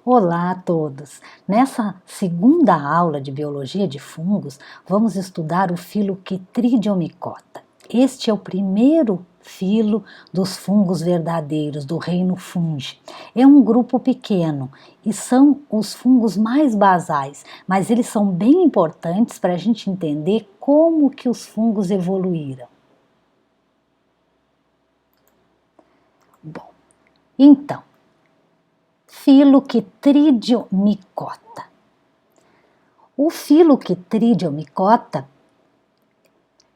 Olá a todos! Nessa segunda aula de Biologia de Fungos, vamos estudar o filo Chytridiomycota. Este é o primeiro filo dos fungos verdadeiros, do reino Fungi. É um grupo pequeno e são os fungos mais basais, mas eles são bem importantes para a gente entender como que os fungos evoluíram. Bom, então, filo Chytridiomycota. O filo Chytridiomycota,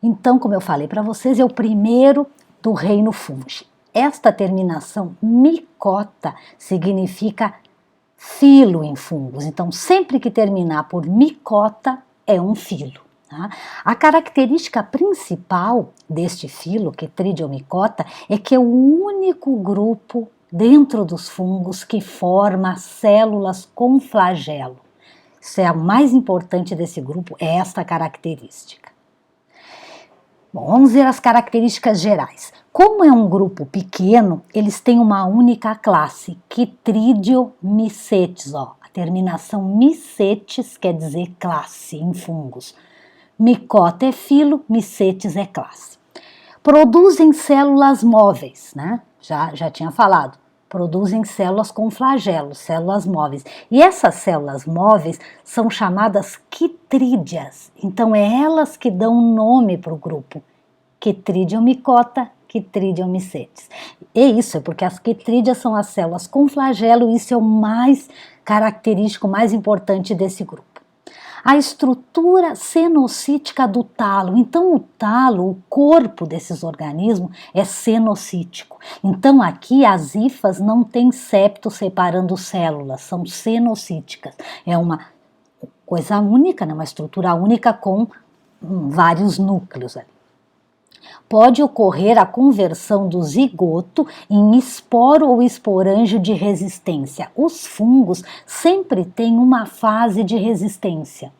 então, como eu falei para vocês, é o primeiro do reino Fungi. Esta terminação micota significa filo em fungos. Então, sempre que terminar por micota, é um filo. Tá? A característica principal deste filo, Chytridiomycota, é que é o único grupo dentro dos fungos que forma células com flagelo. Isso é a mais importante desse grupo, é esta característica. Bom, vamos ver as características gerais. Como é um grupo pequeno, eles têm uma única classe, Chytridiomycetes. A terminação mycetes quer dizer classe em fungos. Mycota é filo, mycetes é classe. Produzem células móveis, né? Já tinha falado. Produzem células com flagelos, células móveis. E essas células móveis são chamadas chytrídeas. Então, é elas que dão nome para o grupo. Chytridiomycota, Chytridiomycetes. E isso é porque as chytrídeas são as células com flagelo, e isso é o mais característico, mais importante desse grupo. A estrutura cenocítica do talo. Então, o talo, o corpo desses organismos é cenocítico. Então, aqui as hifas não têm septo separando células, são cenocíticas. É uma coisa única, né? Uma estrutura única com vários núcleos ali. Pode ocorrer a conversão do zigoto em esporo ou esporângio de resistência. Os fungos sempre têm uma fase de resistência,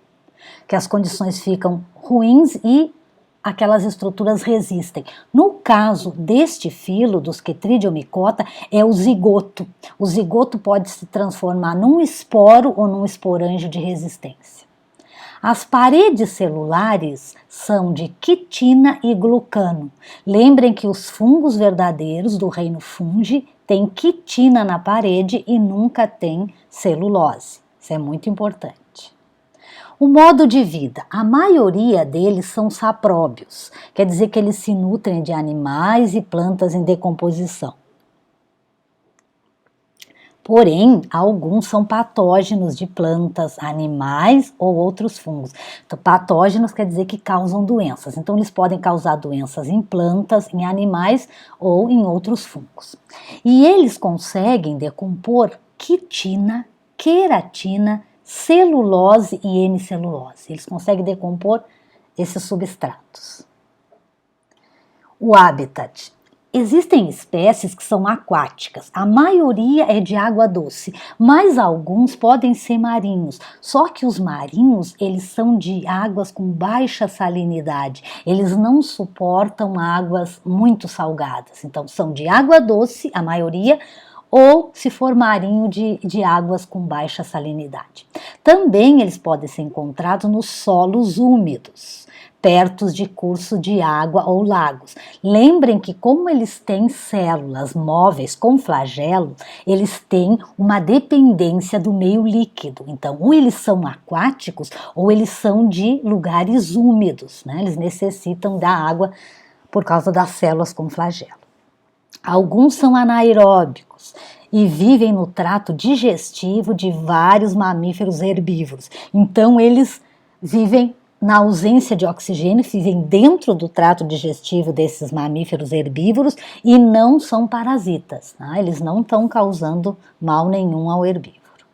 que as condições ficam ruins e aquelas estruturas resistem. No caso deste filo, dos Chytridiomycota, é o zigoto. O zigoto pode se transformar num esporo ou num esporângio de resistência. As paredes celulares são de quitina e glucano. Lembrem que os fungos verdadeiros do reino Fungi têm quitina na parede e nunca tem celulose. Isso é muito importante. O modo de vida, a maioria deles são sapróbios, quer dizer que eles se nutrem de animais e plantas em decomposição. Porém, alguns são patógenos de plantas, animais ou outros fungos. Então, patógenos quer dizer que causam doenças. Então, eles podem causar doenças em plantas, em animais ou em outros fungos. E eles conseguem decompor quitina, queratina, celulose e hemicelulose. Eles conseguem decompor esses substratos. O habitat. Existem espécies que são aquáticas, a maioria é de água doce, mas alguns podem ser marinhos. Só que os marinhos, eles são de águas com baixa salinidade, eles não suportam águas muito salgadas. Então, são de água doce, a maioria, ou se for marinho de águas com baixa salinidade. Também eles podem ser encontrados nos solos úmidos, perto de curso de água ou lagos. Lembrem que como eles têm células móveis com flagelo, eles têm uma dependência do meio líquido. Então, ou eles são aquáticos ou eles são de lugares úmidos, né? Eles necessitam da água por causa das células com flagelo. Alguns são anaeróbicos e vivem no trato digestivo de vários mamíferos herbívoros. Então, eles vivem na ausência de oxigênio, vivem dentro do trato digestivo desses mamíferos herbívoros e não são parasitas, tá? Eles não estão causando mal nenhum ao herbívoro.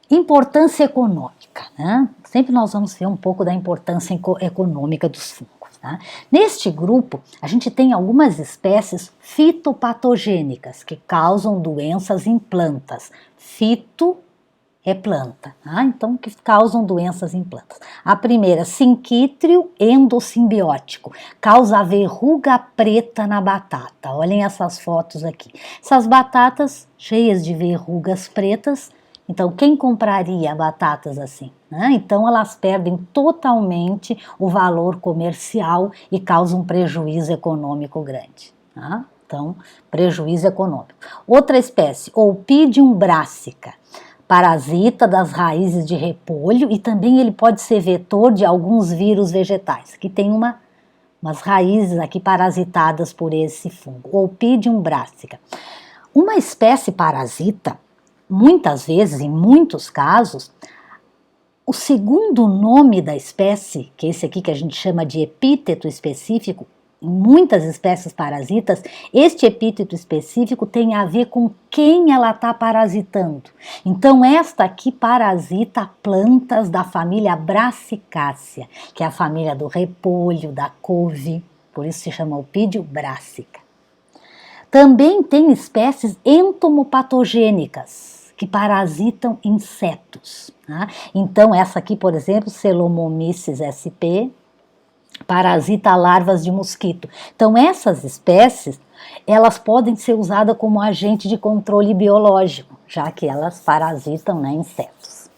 Importância econômica, né? Sempre nós vamos ver um pouco da importância econômica dos fungos. Tá? Neste grupo, a gente tem algumas espécies fitopatogênicas que causam doenças em plantas. Fito é planta, tá? Então que causam doenças em plantas. A primeira, Syncytrio endossimbiótico, causa verruga preta na batata. Olhem essas fotos aqui. Essas batatas cheias de verrugas pretas. Então, quem compraria batatas assim? Né? Então, elas perdem totalmente o valor comercial e causam um prejuízo econômico grande. Tá? Então, prejuízo econômico. Outra espécie, Opidium brassica, parasita das raízes de repolho e também ele pode ser vetor de alguns vírus vegetais, que tem umas raízes aqui parasitadas por esse fungo, Opidium brassica. Uma espécie parasita, muitas vezes, em muitos casos, o segundo nome da espécie, que é esse aqui que a gente chama de epíteto específico, em muitas espécies parasitas, este epíteto específico tem a ver com quem ela está parasitando. Então, esta aqui parasita plantas da família Brassicácea, que é a família do repolho, da couve, por isso se chama Opidium brassica. Também tem espécies entomopatogênicas, que parasitam insetos. Tá? Então, essa aqui, por exemplo, Celomomyces sp., parasita larvas de mosquito. Então, essas espécies, elas podem ser usadas como agente de controle biológico, já que elas parasitam, né, insetos.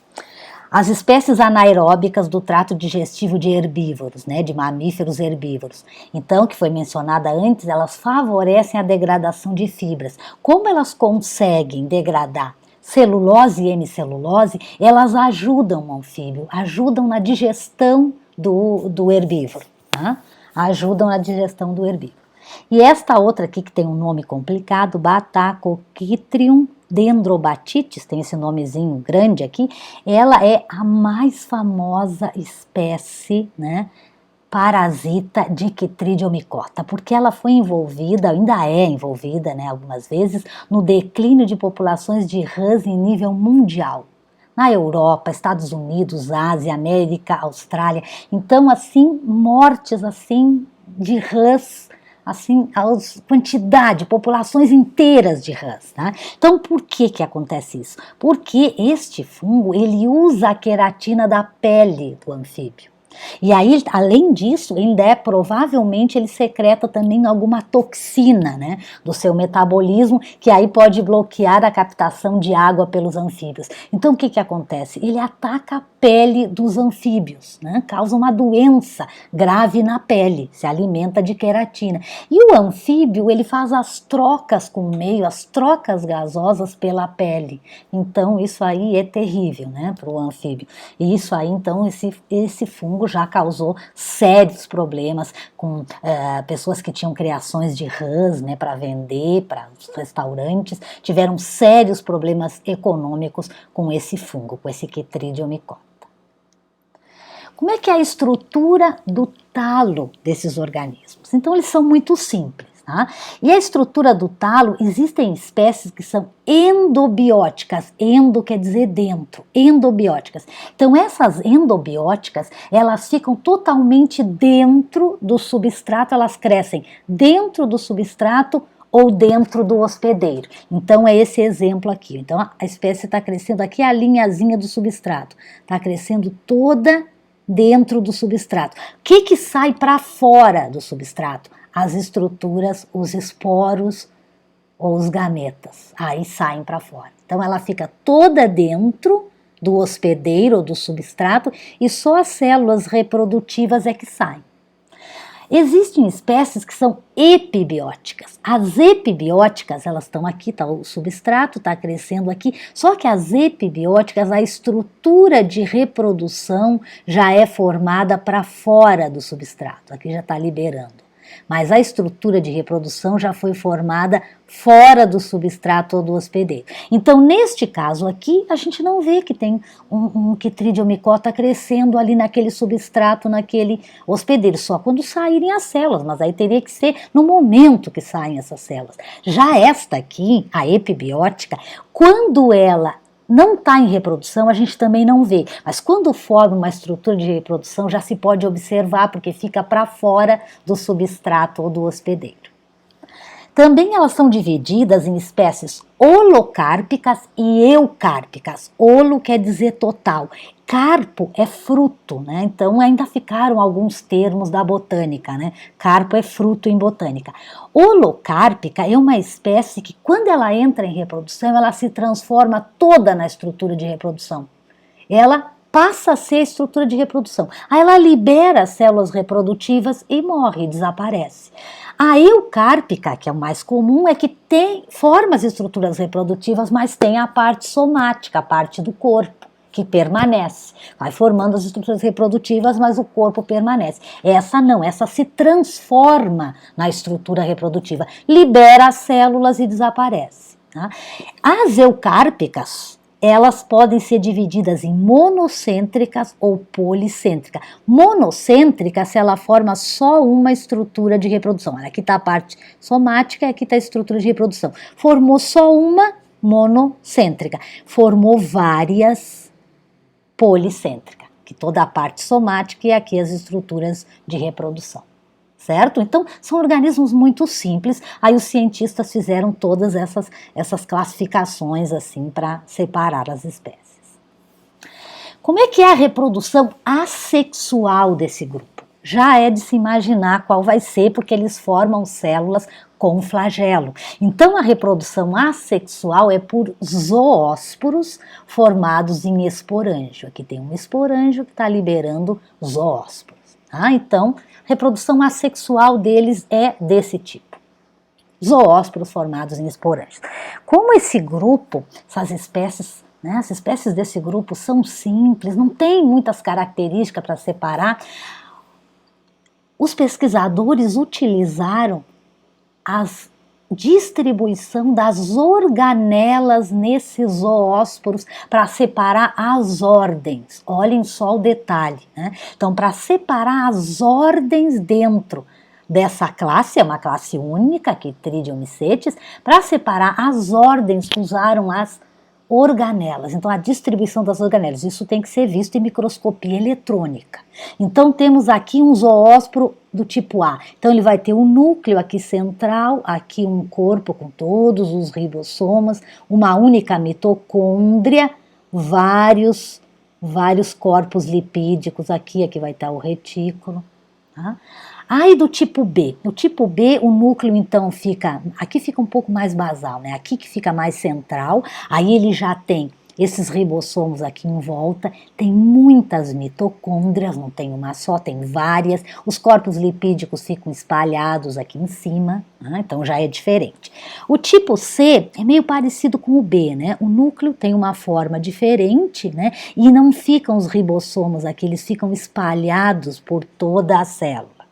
As espécies anaeróbicas do trato digestivo de herbívoros, né, de mamíferos herbívoros, então, que foi mencionada antes, elas favorecem a degradação de fibras. Como elas conseguem degradar celulose e hemicelulose, elas ajudam o anfíbio, ajudam na digestão do herbívoro. Tá? Ajudam na digestão do herbívoro. E esta outra aqui que tem um nome complicado, Batacochitrium dendrobatitis, tem esse nomezinho grande aqui, ela é a mais famosa espécie, né, parasita de Chytridiomycota, porque ela foi envolvida, ainda é envolvida, né, algumas vezes, no declínio de populações de rãs em nível mundial. Na Europa, Estados Unidos, Ásia, América, Austrália. Então, assim, mortes assim de rãs, assim, quantidade, populações inteiras de rãs, tá? Então, por que que acontece isso? Porque este fungo, ele usa a queratina da pele do anfíbio. E aí, além disso, provavelmente ele secreta também alguma toxina, né, do seu metabolismo, que aí pode bloquear a captação de água pelos anfíbios. Então, o que que acontece? Ele ataca a pele dos anfíbios, né, causa uma doença grave na pele, se alimenta de queratina. E o anfíbio, ele faz as trocas com o meio, as trocas gasosas pela pele. Então, isso aí é terrível, né, para o anfíbio. E isso aí, então, esse fungo já causou sérios problemas com pessoas que tinham criações de rãs, né, para vender para os restaurantes, tiveram sérios problemas econômicos com esse fungo, com esse Chytridiomycota. Como é que é a estrutura do talo desses organismos? Então, eles são muito simples. Tá? E a estrutura do talo, existem espécies que são endobióticas, endo quer dizer dentro, endobióticas. Então essas endobióticas, elas ficam totalmente dentro do substrato, elas crescem dentro do substrato ou dentro do hospedeiro. Então é esse exemplo aqui. Então a espécie está crescendo aqui, a linhazinha do substrato, está crescendo toda dentro do substrato. O que que sai para fora do substrato? As estruturas, os esporos ou os gametas, aí saem para fora. Então ela fica toda dentro do hospedeiro ou do substrato e só as células reprodutivas é que saem. Existem espécies que são epibióticas. As epibióticas, elas estão aqui, tá, o substrato está crescendo aqui, só que as epibióticas, a estrutura de reprodução já é formada para fora do substrato, aqui já está liberando. Mas a estrutura de reprodução já foi formada fora do substrato ou do hospedeiro. Então, neste caso aqui, a gente não vê que tem um Chytridiomycota crescendo ali naquele substrato, naquele hospedeiro, só quando saírem as células, mas aí teria que ser no momento que saem essas células. Já esta aqui, a epibiótica, quando ela não está em reprodução, a gente também não vê, mas quando forma uma estrutura de reprodução já se pode observar, porque fica para fora do substrato ou do hospedeiro. Também elas são divididas em espécies holocárpicas e eucárpicas. Holo quer dizer total. Carpo é fruto, né? Então ainda ficaram alguns termos da botânica, né? Carpo é fruto em botânica. Holocárpica é uma espécie que, quando ela entra em reprodução, ela se transforma toda na estrutura de reprodução. Ela passa a ser a estrutura de reprodução. Aí ela libera as células reprodutivas e morre, desaparece. A eucárpica, que é o mais comum, é que forma as estruturas reprodutivas, mas tem a parte somática, a parte do corpo, que permanece. Vai formando as estruturas reprodutivas, mas o corpo permanece. Essa não, essa se transforma na estrutura reprodutiva, libera as células e desaparece. Tá? As eucárpicas, elas podem ser divididas em monocêntricas ou policêntricas. Monocêntrica, se ela forma só uma estrutura de reprodução. Aqui está a parte somática e aqui está a estrutura de reprodução. Formou só uma monocêntrica. Formou várias policêntricas, que toda a parte somática e aqui as estruturas de reprodução. Certo? Então, são organismos muito simples, aí os cientistas fizeram todas essas classificações assim para separar as espécies. Como é que é a reprodução assexual desse grupo? Já é de se imaginar qual vai ser, porque eles formam células com flagelo. Então, a reprodução assexual é por zoósporos formados em esporângio. Aqui tem um esporângio que está liberando zoósporos. Então, reprodução assexual deles é desse tipo. Zoósporos formados em esporângios. Como esse grupo, essas espécies, né, as espécies desse grupo são simples, não tem muitas características para separar, os pesquisadores utilizaram a distribuição das organelas nesses zoósporos para separar as ordens. Olhem só o detalhe, né? Então, para separar as ordens dentro dessa classe, é uma classe única, aqui Tridiomicetes, para separar as ordens usaram as organelas. Então, a distribuição das organelas, isso tem que ser visto em microscopia eletrônica. Então, temos aqui um zoósporo do tipo A. Então, ele vai ter um núcleo aqui central, aqui um corpo com todos os ribossomas, uma única mitocôndria, vários corpos lipídicos, aqui vai estar o retículo. Tá? Aí do tipo B, no tipo B o núcleo então aqui fica um pouco mais basal, né? Aqui que fica mais central, aí ele já tem esses ribossomos aqui em volta, tem muitas mitocôndrias, não tem uma só, tem várias, os corpos lipídicos ficam espalhados aqui em cima, né? Então já é diferente. O tipo C é meio parecido com o B, né? O núcleo tem uma forma diferente, né? E não ficam os ribossomos aqui, eles ficam espalhados por toda a célula.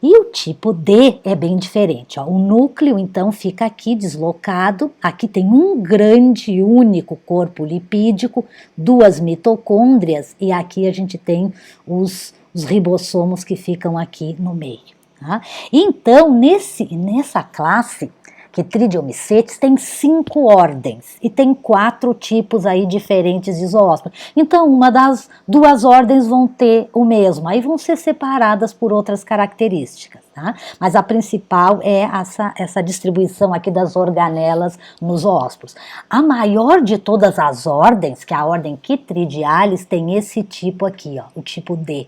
E o tipo D é bem diferente. O núcleo, então, fica aqui deslocado. Aqui tem um grande e único corpo lipídico, duas mitocôndrias, e aqui a gente tem os ribossomos que ficam aqui no meio. Tá? Então, nessa classe, que Tridiomicetes tem 5 ordens e tem 4 tipos aí diferentes de zoósporos. Então, uma das 2 ordens vão ter o mesmo, aí vão ser separadas por outras características, tá? Mas a principal é essa distribuição aqui das organelas nos zoósporos. A maior de todas as ordens, que é a ordem Chytridiales, tem esse tipo aqui, o tipo D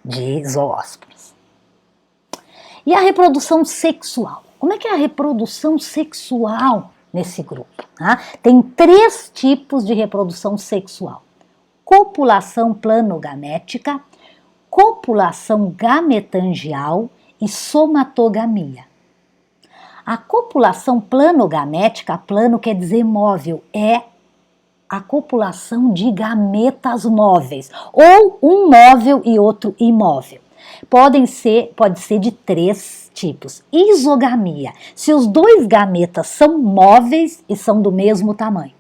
de zoósporos. E a reprodução sexual? Como é que é a reprodução sexual nesse grupo? Tá? Tem 3 tipos de reprodução sexual: copulação planogamética, copulação gametangial e somatogamia. A copulação planogamética, plano quer dizer móvel, é a copulação de gametas móveis, ou um móvel e outro imóvel. Pode ser de 3 tipos. Isogamia, se os 2 gametas são móveis e são do mesmo tamanho.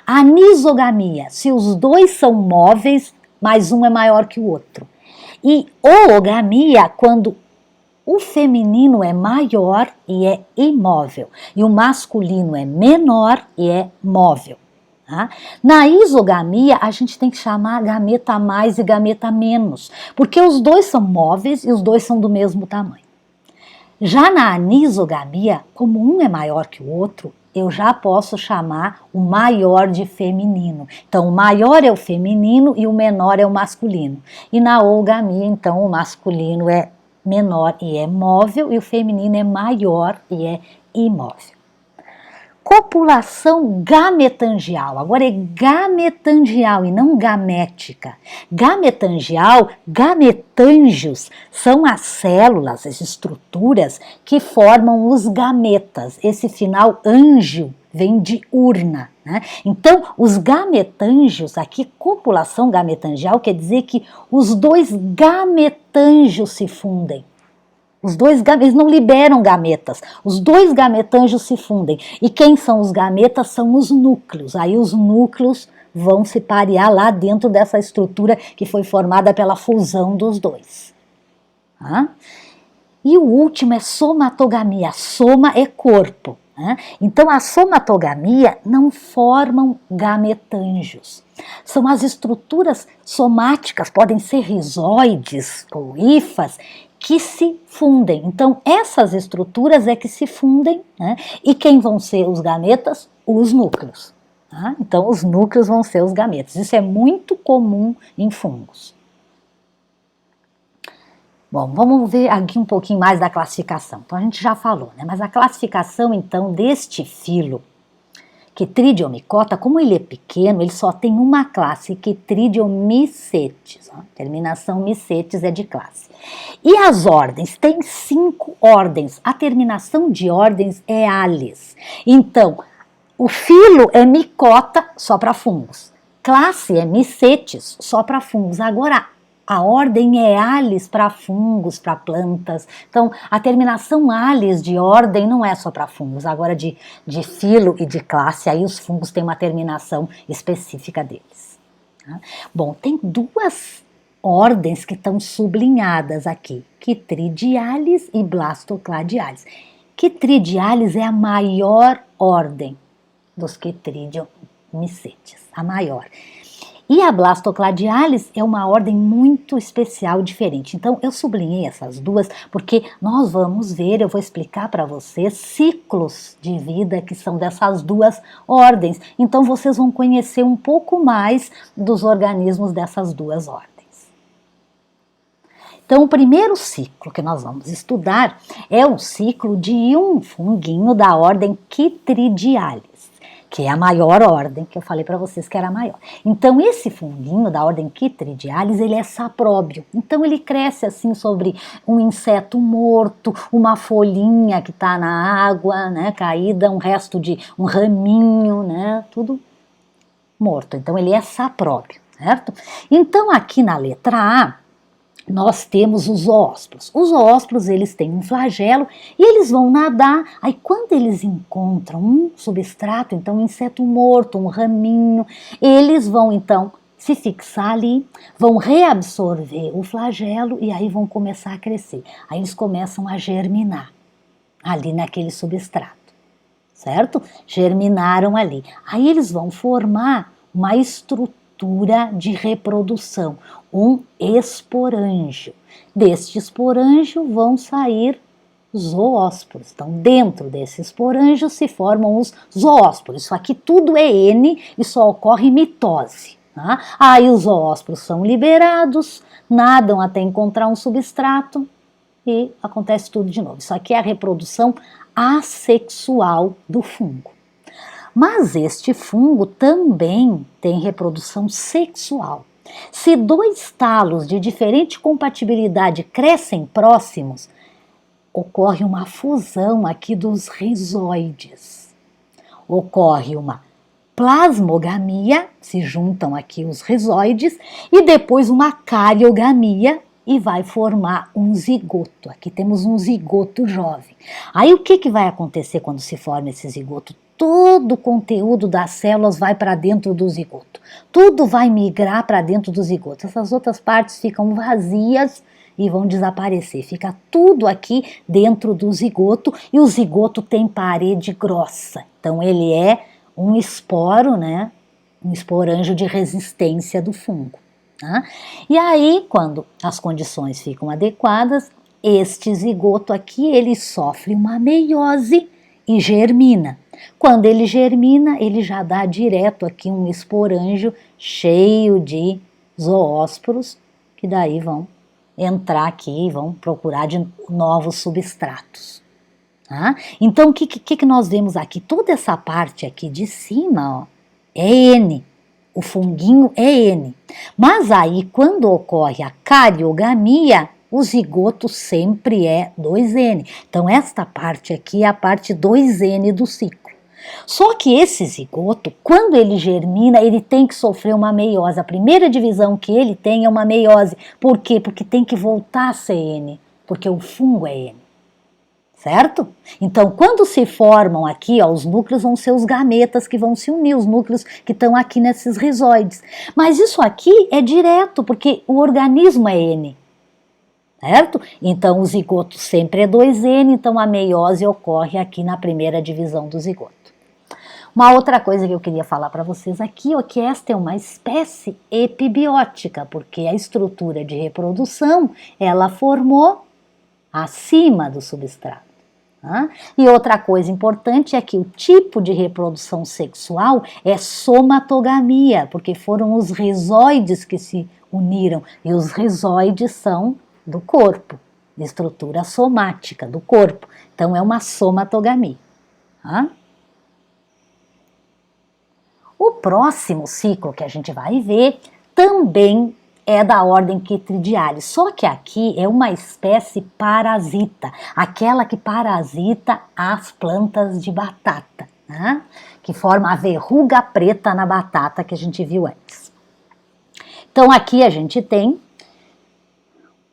Anisogamia, se os 2 são móveis, mas um é maior que o outro. E oogamia, quando o feminino é maior e é imóvel, e o masculino é menor e é móvel. Tá? Na isogamia, a gente tem que chamar gameta mais e gameta menos, porque os 2 são móveis e os 2 são do mesmo tamanho. Já na anisogamia, como um é maior que o outro, eu já posso chamar o maior de feminino. Então, o maior é o feminino e o menor é o masculino. E na oogamia, então, o masculino é menor e é móvel e o feminino é maior e é imóvel. Copulação gametangial, agora é gametangial e não gamética. Gametangial, gametângios são as células, as estruturas que formam os gametas. Esse final ângio vem de urna, né? Então, os gametângios, aqui copulação gametangial quer dizer que os dois gametângios se fundem. Os dois gametas, eles não liberam gametas, os dois gametângios se fundem. E quem são os gametas? São os núcleos. Aí os núcleos vão se parear lá dentro dessa estrutura que foi formada pela fusão dos dois. Tá? E o último é somatogamia. Soma é corpo. Né? Então a somatogamia não formam gametângios. São as estruturas somáticas, podem ser rizoides ou hifas, que se fundem. Então, essas estruturas é que se fundem, né? E quem vão ser os gametas? Os núcleos. Tá? Então, os núcleos vão ser os gametas. Isso é muito comum em fungos. Bom, vamos ver aqui um pouquinho mais da classificação. Então, a gente já falou, né? Mas a classificação, então, deste filo, Chytridiomycota, como ele é pequeno, ele só tem uma classe, Chytridiomycetes. Terminação mycetes é de classe. E as ordens? Tem 5 ordens. A terminação de ordens é ales. Então, o filo é micota só para fungos. Classe é mycetes só para fungos. Agora, a ordem é ales para fungos, para plantas. Então, a terminação ales de ordem não é só para fungos. Agora, de filo e de classe, aí os fungos têm uma terminação específica deles. Tá? Bom, tem 2 ordens que estão sublinhadas aqui. Chytridiales e Blastocladiales. Chytridiales é a maior ordem dos Chytridiomycetes, a maior. E a Blastocladiales é uma ordem muito especial, diferente. Então, eu sublinhei essas 2 porque nós vamos ver, eu vou explicar para vocês ciclos de vida que são dessas 2 ordens. Então, vocês vão conhecer um pouco mais dos organismos dessas 2 ordens. Então, o primeiro ciclo que nós vamos estudar é o ciclo de um funguinho da ordem Chytridiales, que é a maior ordem, que eu falei para vocês que era a maior. Então, esse funguinho da ordem Chytridiales, ele é sapróbio. Então, ele cresce assim sobre um inseto morto, uma folhinha que está na água, né, caída, um resto de um raminho, né, tudo morto. Então, ele é sapróbio, certo? Então, aqui na letra A, nós temos os zoósporos. Os zoósporos, eles têm um flagelo e eles vão nadar. Aí quando eles encontram um substrato, então um inseto morto, um raminho, eles vão então se fixar ali, vão reabsorver o flagelo e aí vão começar a crescer. Aí eles começam a germinar ali naquele substrato, certo? Germinaram ali. Aí eles vão formar uma estrutura de reprodução, um esporângio. Deste esporângio vão sair zoósporos. Então, dentro desse esporângio se formam os zoósporos. Isso aqui tudo é N e só ocorre mitose. Tá? Aí os zoósporos são liberados, nadam até encontrar um substrato e acontece tudo de novo. Isso aqui é a reprodução assexual do fungo. Mas este fungo também tem reprodução sexual. Se 2 talos de diferente compatibilidade crescem próximos, ocorre uma fusão aqui dos rizoides. Ocorre uma plasmogamia, se juntam aqui os rizoides, e depois uma cariogamia, e vai formar um zigoto. Aqui temos um zigoto jovem. Aí o que vai acontecer quando se forma esse zigoto? Todo o conteúdo das células vai para dentro do zigoto. Tudo vai migrar para dentro do zigoto. Essas outras partes ficam vazias e vão desaparecer. Fica tudo aqui dentro do zigoto e o zigoto tem parede grossa. Então ele é um esporo, né? Um esporângio de resistência do fungo. Tá? E aí, quando as condições ficam adequadas, este zigoto aqui, ele sofre uma meiose e germina. Quando ele germina, ele já dá direto aqui um esporângio cheio de zoósporos, que daí vão entrar aqui e vão procurar de novos substratos. Tá? Então, o que nós vemos aqui? Toda essa parte aqui de cima, ó, é N. O funguinho é N. Mas aí, quando ocorre a cariogamia, o zigoto sempre é 2N. Então, esta parte aqui é a parte 2N do ciclo. Só que esse zigoto, quando ele germina, ele tem que sofrer uma meiose. A primeira divisão que ele tem é uma meiose. Por quê? Porque tem que voltar a ser N, porque o fungo é N. Certo? Então, quando se formam aqui, ó, os núcleos vão ser os gametas que vão se unir, os núcleos que estão aqui nesses rizoides. Mas isso aqui é direto, porque o organismo é N. Certo? Então, o zigoto sempre é 2N, então a meiose ocorre aqui na primeira divisão do zigoto. Uma outra coisa que eu queria falar para vocês aqui é que esta é uma espécie epibiótica, porque a estrutura de reprodução, ela formou acima do substrato. Tá? E outra coisa importante é que o tipo de reprodução sexual é somatogamia, porque foram os rizoides que se uniram, e os rizoides são do corpo, de estrutura somática do corpo. Então é uma somatogamia. Tá? O próximo ciclo que a gente vai ver também é da ordem Chytridiales, só que aqui é uma espécie parasita, aquela que parasita as plantas de batata, né? Que forma a verruga preta na batata que a gente viu antes. Então aqui a gente tem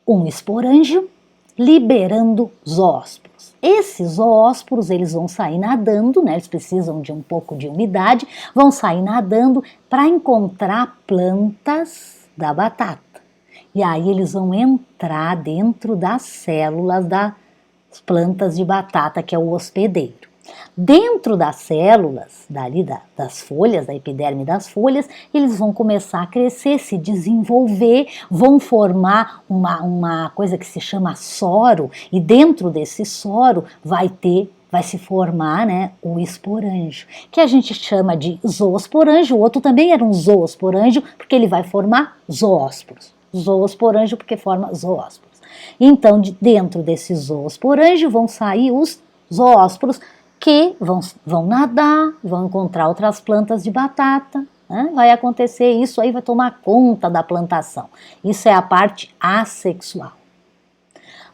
um esporângio liberando zoósporos. Esses zoósporos, eles vão sair nadando, né? Eles precisam de um pouco de umidade, vão sair nadando para encontrar plantas da batata. E aí eles vão entrar dentro das células das plantas de batata, que é o hospedeiro. Dentro das células, das folhas, da epiderme das folhas, eles vão começar a crescer, se desenvolver, vão formar uma coisa que se chama soro, e dentro desse soro vai se formar, né, o esporângio, que a gente chama de zoosporângio. O outro também era um zoosporângio, porque ele vai formar zoósporos. Zoosporângio porque forma zoósporos. Então, dentro desse zoosporângio vão sair os zoósporos, que vão nadar, vão encontrar outras plantas de batata, né? Vai acontecer isso aí, vai tomar conta da plantação. Isso é a parte assexual.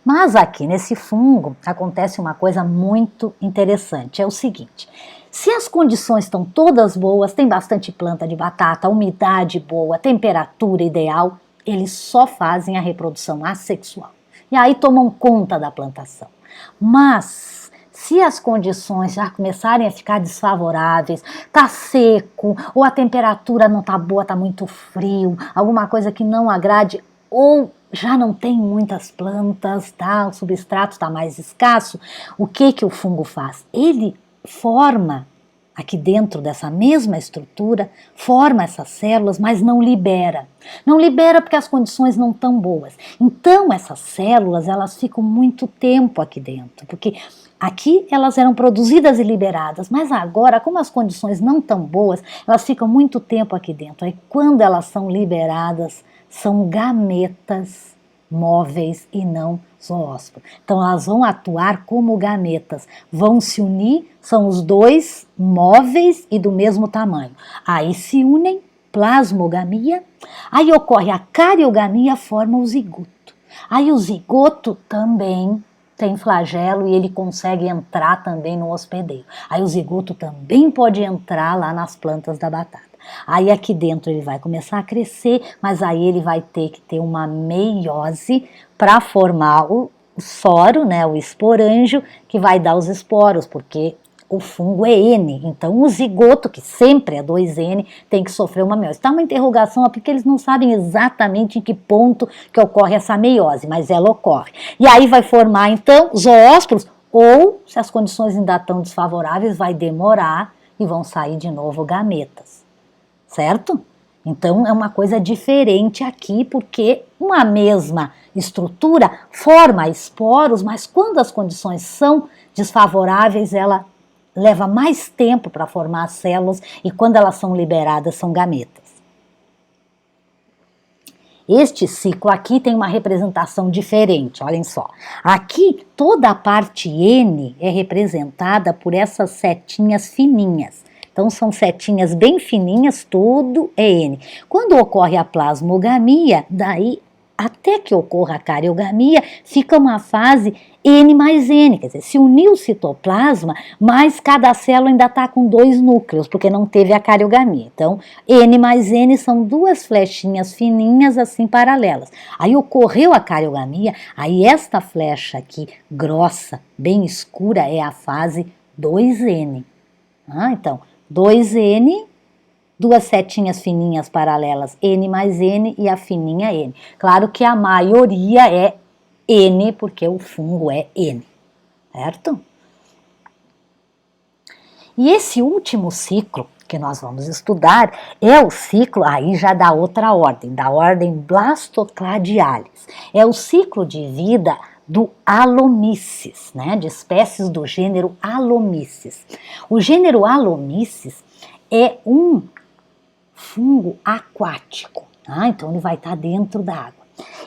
Mas aqui nesse fungo acontece uma coisa muito interessante, é o seguinte: se as condições estão todas boas, tem bastante planta de batata, umidade boa, temperatura ideal, eles só fazem a reprodução assexual. E aí tomam conta da plantação. Mas se as condições já começarem a ficar desfavoráveis, tá seco, ou a temperatura não tá boa, tá muito frio, alguma coisa que não agrade, ou já não tem muitas plantas, tá? O substrato está mais escasso, o que o fungo faz? Ele forma, aqui dentro dessa mesma estrutura, forma essas células, mas não libera. Não libera porque as condições não estão boas. Então essas células, elas ficam muito tempo aqui dentro, porque aqui elas eram produzidas e liberadas, mas agora, como as condições não estão boas, elas ficam muito tempo aqui dentro. Aí quando elas são liberadas, são gametas móveis e não zoósporos. Então elas vão atuar como gametas, vão se unir, são os dois móveis e do mesmo tamanho. Aí se unem, plasmogamia, aí ocorre a cariogamia, forma o zigoto. Aí o zigoto também tem flagelo e ele consegue entrar também no hospedeiro. Aí o zigoto também pode entrar lá nas plantas da batata. Aí aqui dentro ele vai começar a crescer, mas aí ele vai ter que ter uma meiose para formar o soro, né, o esporângio, que vai dar os esporos, porque o fungo é N, então o zigoto, que sempre é 2N, tem que sofrer uma meiose. Está uma interrogação, porque eles não sabem exatamente em que ponto que ocorre essa meiose, mas ela ocorre. E aí vai formar, então, zoósporos, ou, se as condições ainda estão desfavoráveis, vai demorar e vão sair de novo gametas. Certo? Então é uma coisa diferente aqui, porque uma mesma estrutura forma esporos, mas quando as condições são desfavoráveis, ela leva mais tempo para formar as células e quando elas são liberadas são gametas. Este ciclo aqui tem uma representação diferente, olhem só. Aqui toda a parte N é representada por essas setinhas fininhas. Então são setinhas bem fininhas, tudo é N. Quando ocorre a plasmogamia, daí até que ocorra a cariogamia, fica uma fase N mais N, quer dizer, se uniu o citoplasma, mas cada célula ainda está com 2 núcleos, porque não teve a cariogamia. Então, N mais N são 2 flechinhas fininhas assim paralelas. Aí ocorreu a cariogamia, aí esta flecha aqui, grossa, bem escura, é a fase 2N. Então, 2N, 2 setinhas fininhas paralelas, N mais N e a fininha N. Claro que a maioria é N, porque o fungo é N, certo? E esse último ciclo que nós vamos estudar é o ciclo, aí já da outra ordem, da ordem Blastocladialis. É o ciclo de vida do Alomyces, né, de espécies do gênero Alomyces. O gênero Alomyces é um fungo aquático, então ele vai estar dentro da água.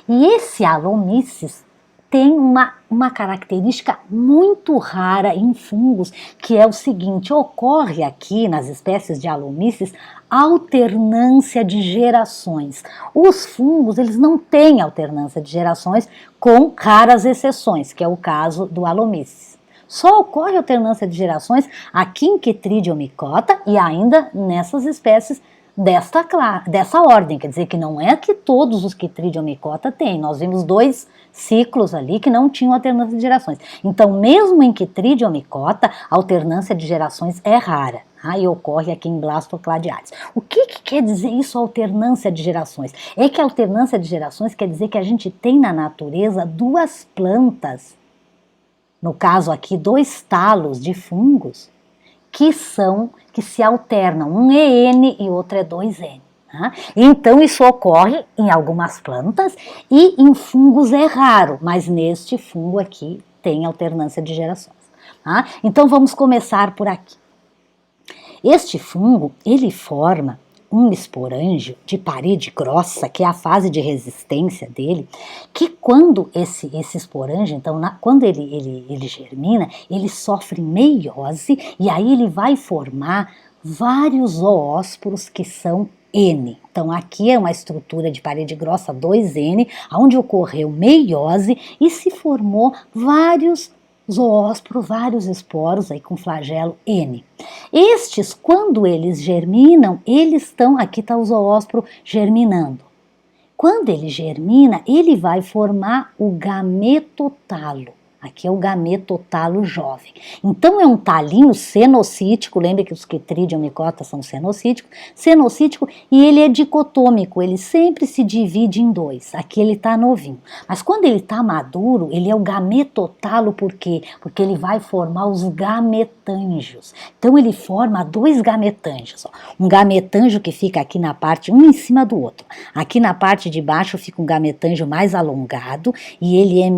E esse Alomyces tem uma característica muito rara em fungos, que é o seguinte: ocorre aqui nas espécies de Alomyces alternância de gerações. Os fungos, eles não têm alternância de gerações, com raras exceções, que é o caso do Alomyces. Só ocorre alternância de gerações aqui em Chytridium micota e ainda nessas espécies dessa ordem, quer dizer que não é que todos os Chytridium micota têm, nós vimos 2 ciclos ali que não tinham alternância de gerações. Então, mesmo em Chytridium micota, a alternância de gerações é rara, e ocorre aqui em Blastocladialis. O que quer dizer isso, alternância de gerações? É que a alternância de gerações quer dizer que a gente tem na natureza 2 plantas, no caso aqui 2 talos de fungos, que se alternam, um é N e outro é 2N. Então isso ocorre em algumas plantas e em fungos é raro, mas neste fungo aqui tem alternância de gerações. Então vamos começar por aqui. Este fungo, ele forma um esporângio de parede grossa, que é a fase de resistência dele, que quando esse esporângio, então quando ele germina, ele sofre meiose e aí ele vai formar vários zoósporos que são N. Então aqui é uma estrutura de parede grossa 2N, onde ocorreu meiose e se formou vários zoósporos, vários esporos aí com flagelo N. Estes, quando eles germinam, eles estão, aqui está o zoósporo germinando. Quando ele germina, ele vai formar o gametotalo. Aqui é o gametotalo jovem. Então é um talinho cenocítico, lembra que os Chytridium micota são cenocítico e ele é dicotômico, ele sempre se divide em 2. Aqui ele está novinho. Mas quando ele está maduro, ele é o gametotalo, por quê? Porque ele vai formar os gametângios. Então ele forma 2 gametângios. Um gametângio que fica aqui na parte, um em cima do outro. Aqui na parte de baixo fica um gametângio mais alongado e ele é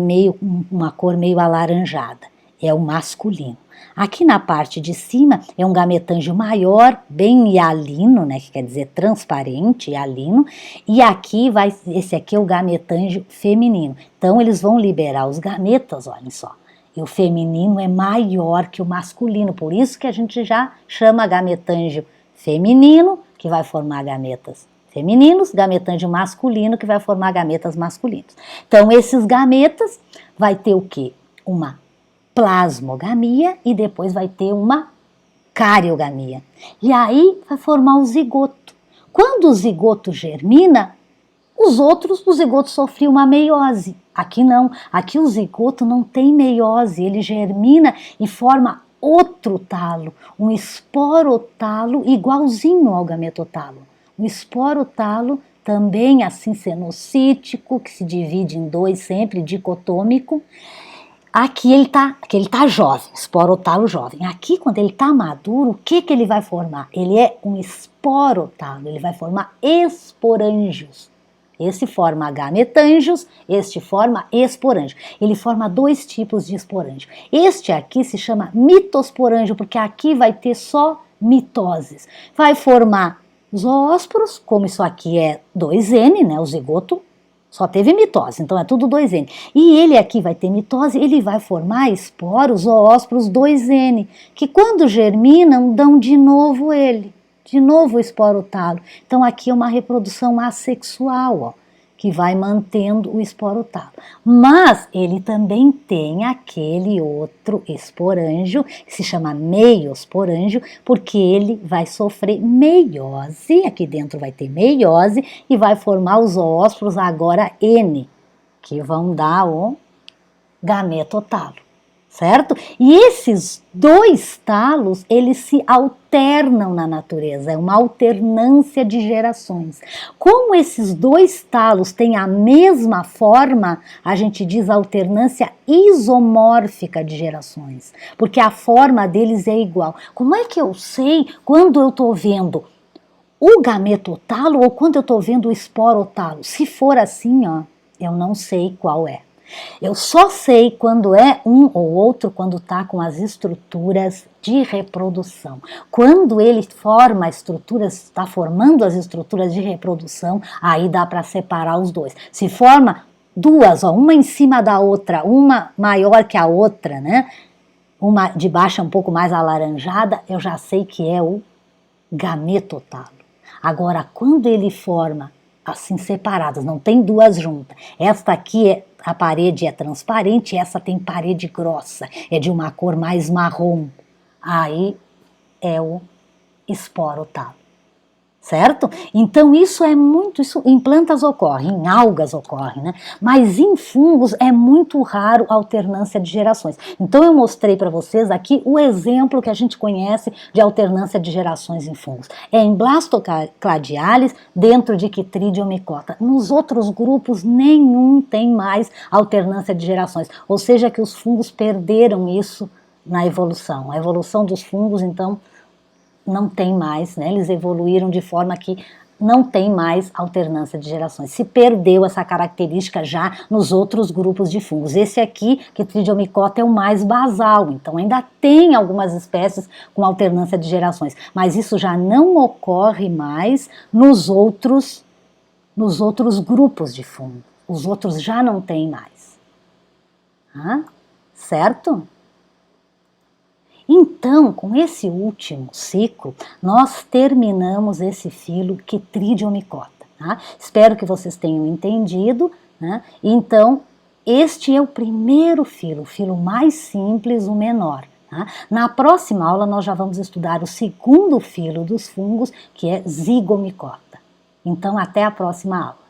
uma cor meio alaranjada, é o masculino. Aqui na parte de cima é um gametângio maior, bem hialino, né, que quer dizer transparente, hialino, e aqui esse aqui é o gametângio feminino. Então eles vão liberar os gametas, olhem só. E o feminino é maior que o masculino, por isso que a gente já chama gametângio feminino, que vai formar gametas femininos, gametângio masculino, que vai formar gametas masculinos. Então esses gametas vai ter o quê? Uma plasmogamia e depois vai ter uma cariogamia. E aí vai formar o zigoto. Quando o zigoto germina, o zigoto sofreu uma meiose. Aqui não, aqui o zigoto não tem meiose, ele germina e forma outro talo, um esporotalo igualzinho ao gametotalo. Um esporotalo também assim cenocítico, que se divide em 2 sempre, dicotômico. Aqui ele tá jovem, esporotalo jovem. Aqui, quando ele tá maduro, o que ele vai formar? Ele é um esporotalo, ele vai formar esporângios. Esse forma gametângios, este forma esporângio. Ele forma dois tipos de esporângio. Este aqui se chama mitosporângio, porque aqui vai ter só mitoses. Vai formar zoósporos, como isso aqui é 2N, né, o zigoto, só teve mitose, então é tudo 2N. E ele aqui vai ter mitose, ele vai formar esporos, zoósporos 2N, que quando germinam, dão de novo o esporotalo. Então aqui é uma reprodução assexual, ó, que vai mantendo o esporotalo. Mas ele também tem aquele outro esporângio, que se chama meiosporângio, porque ele vai sofrer meiose, aqui dentro vai ter meiose, e vai formar os zoósporos agora N, que vão dar o gametotalo. Certo? E esses dois talos, eles se alternam na natureza, é uma alternância de gerações. Como esses dois talos têm a mesma forma, a gente diz alternância isomórfica de gerações, porque a forma deles é igual. Como é que eu sei quando eu estou vendo o gametotalo ou quando eu estou vendo o esporotalo? Se for assim, ó, eu não sei qual é. Eu só sei quando é um ou outro quando está com as estruturas de reprodução. Quando ele forma estruturas, está formando as estruturas de reprodução, aí dá para separar os dois. Se forma duas, ó, uma em cima da outra, uma maior que a outra, né? Uma de baixo um pouco mais alaranjada, eu já sei que é o gametotalo. Agora, quando ele forma assim separadas, não tem duas juntas, esta aqui a parede é transparente, essa tem parede grossa, é de uma cor mais marrom, aí é o esporotalo, certo? Então isso em plantas ocorre, em algas ocorre, né? Mas em fungos é muito raro a alternância de gerações. Então eu mostrei para vocês aqui o exemplo que a gente conhece de alternância de gerações em fungos. É em Blastocladiales, dentro de Chytridium micota. Nos outros grupos nenhum tem mais alternância de gerações, ou seja que os fungos perderam isso na evolução. A evolução dos fungos, então, não tem mais, né? Eles evoluíram de forma que não tem mais alternância de gerações. Se perdeu essa característica já nos outros grupos de fungos. Esse aqui, Chytridium micota, é o mais basal, então ainda tem algumas espécies com alternância de gerações, mas isso já não ocorre mais nos outros grupos de fungos. Os outros já não tem mais. Certo? Então, com esse último ciclo, nós terminamos esse filo Chytridium micota. Tá? Espero que vocês tenham entendido. Né? Então, este é o primeiro filo, o filo mais simples, o menor. Tá? Na próxima aula, nós já vamos estudar o segundo filo dos fungos, que é zigomicota. Então, até a próxima aula.